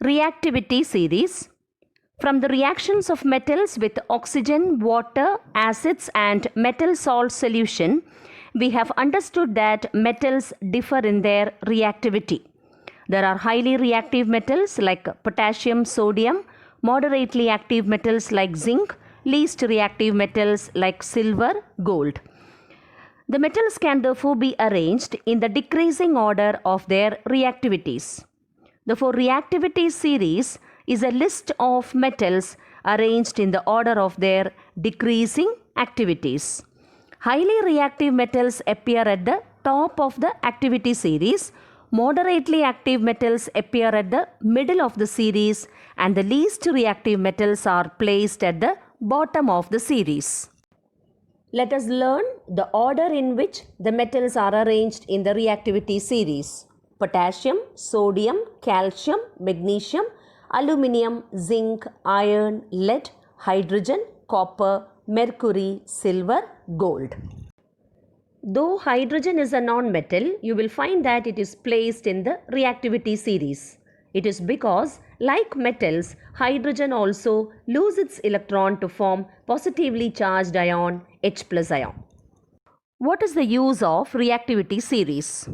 Reactivity series. From the reactions of metals with oxygen, water, acids and metal salt solution, we have understood that metals differ in their reactivity. There are highly reactive metals like potassium, sodium, moderately active metals like zinc, least reactive metals like silver, gold. The metals can therefore be arranged in the decreasing order of their reactivities. Therefore, reactivity series is a list of metals arranged in the order of their decreasing activities. Highly reactive metals appear at the top of the activity series, moderately active metals appear at the middle of the series, and the least reactive metals are placed at the bottom of the series. Let us learn the order in which the metals are arranged in the reactivity series. Potassium, sodium, calcium, magnesium, aluminium, zinc, iron, lead, hydrogen, copper, mercury, silver, gold. Though hydrogen is a non-metal, you will find that it is placed in the reactivity series. It is because, like metals, hydrogen also loses its electron to form positively charged ion H+ ion. What is the use of reactivity series?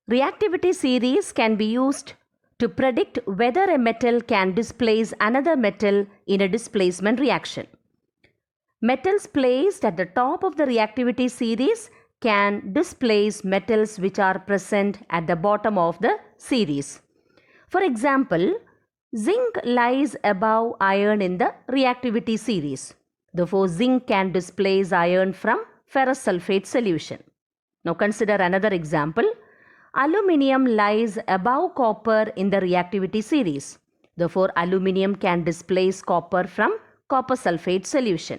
Reactivity series can be used to predict whether a metal can displace another metal in a displacement reaction. Metals placed at the top of the reactivity series can displace metals which are present at the bottom of the series. For example, zinc lies above iron in the reactivity series. Therefore, zinc can displace iron from ferrous sulfate solution. Now consider another example. Aluminium lies above copper in the reactivity series. Therefore, aluminium can displace copper from copper sulfate solution.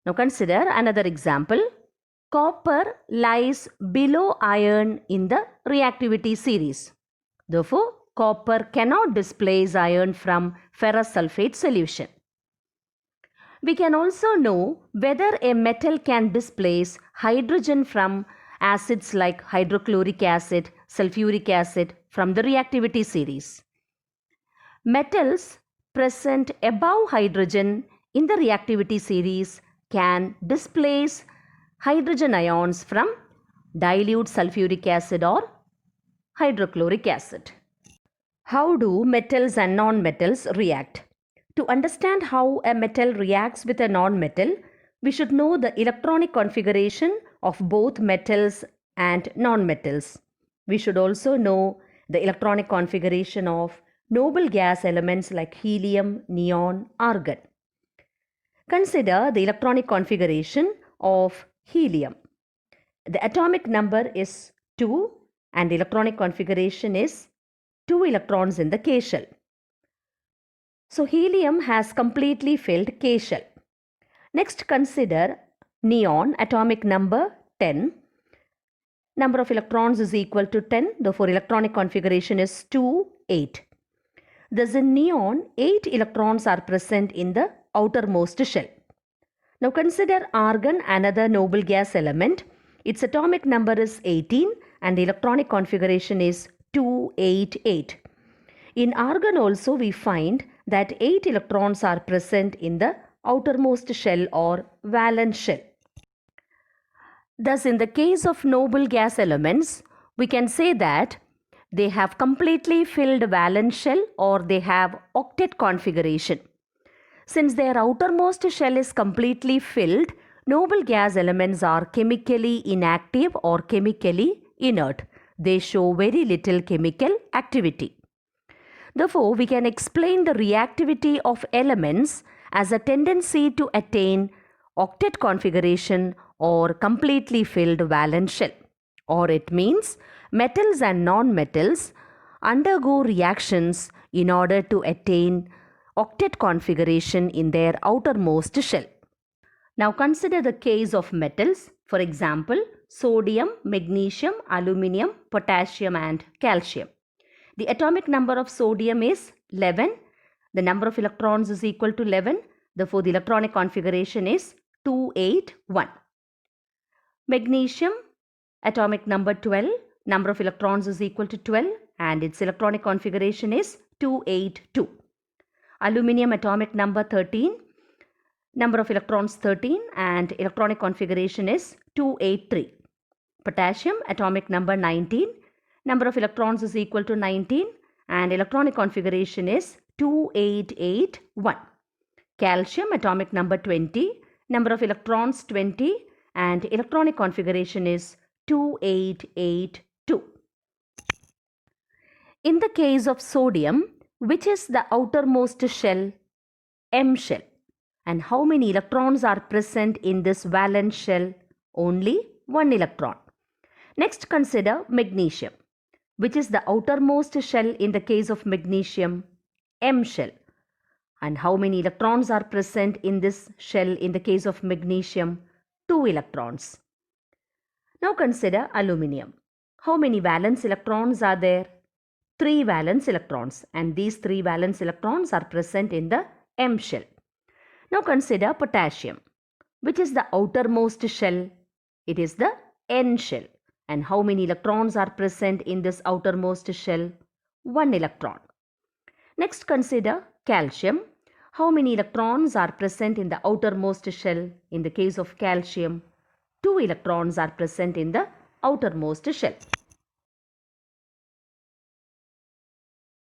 Now consider another example. Copper lies below iron in the reactivity series. Therefore, copper cannot displace iron from ferrous sulfate solution. We can also know whether a metal can displace hydrogen from acids like hydrochloric acid, sulfuric acid from the reactivity series. Metals present above hydrogen in the reactivity series can displace hydrogen ions from dilute sulfuric acid or hydrochloric acid. How do metals and non-metals react? To understand how a metal reacts with a non-metal, we should know the electronic configuration of both metals and non-metals. We should also know the electronic configuration of noble gas elements like helium, neon, argon. Consider the electronic configuration of helium. The atomic number is 2 and the electronic configuration is 2 electrons in the K shell. So helium has completely filled K shell. Next consider neon, atomic number 10. Number of electrons is equal to 10. Therefore electronic configuration is 2, 8. Thus in neon, 8 electrons are present in the outermost shell. Now consider argon, another noble gas element. Its atomic number is 18 and the electronic configuration is 288. In argon also we find that 8 electrons are present in the outermost shell or valence shell. Thus in the case of noble gas elements, we can say that they have completely filled valence shell or they have octet configuration. Since their outermost shell is completely filled, noble gas elements are chemically inactive or chemically inert. They show very little chemical activity. Therefore, we can explain the reactivity of elements as a tendency to attain octet configuration or completely filled valence shell. Or it means metals and non-metals undergo reactions in order to attain octet configuration in their outermost shell. Now consider the case of metals. For example, sodium, magnesium, aluminium, potassium and calcium. The atomic number of sodium is 11. The number of electrons is equal to 11. Therefore, the electronic configuration is 281. Magnesium, atomic number 12. Number of electrons is equal to 12 and its electronic configuration is 282. Aluminium atomic number 13, number of electrons 13 and electronic configuration is 283. Potassium atomic number 19, number of electrons is equal to 19 and electronic configuration is 2881. Calcium atomic number 20, number of electrons 20 and electronic configuration is 2882. In the case of sodium, which is the outermost shell? M shell. And how many electrons are present in this valence shell? Only one electron. Next, consider magnesium, which is the outermost shell in the case of magnesium? M shell. And how many electrons are present in this shell in the case of magnesium? 2 electrons. Now consider aluminium. How many valence electrons are there? 3 valence electrons, and these 3 valence electrons are present in the M shell. Now consider potassium, which is the outermost shell. It is the N shell. And how many electrons are present in this outermost shell? 1 electron. Next, consider calcium. How many electrons are present in the outermost shell? In the case of calcium, 2 electrons are present in the outermost shell.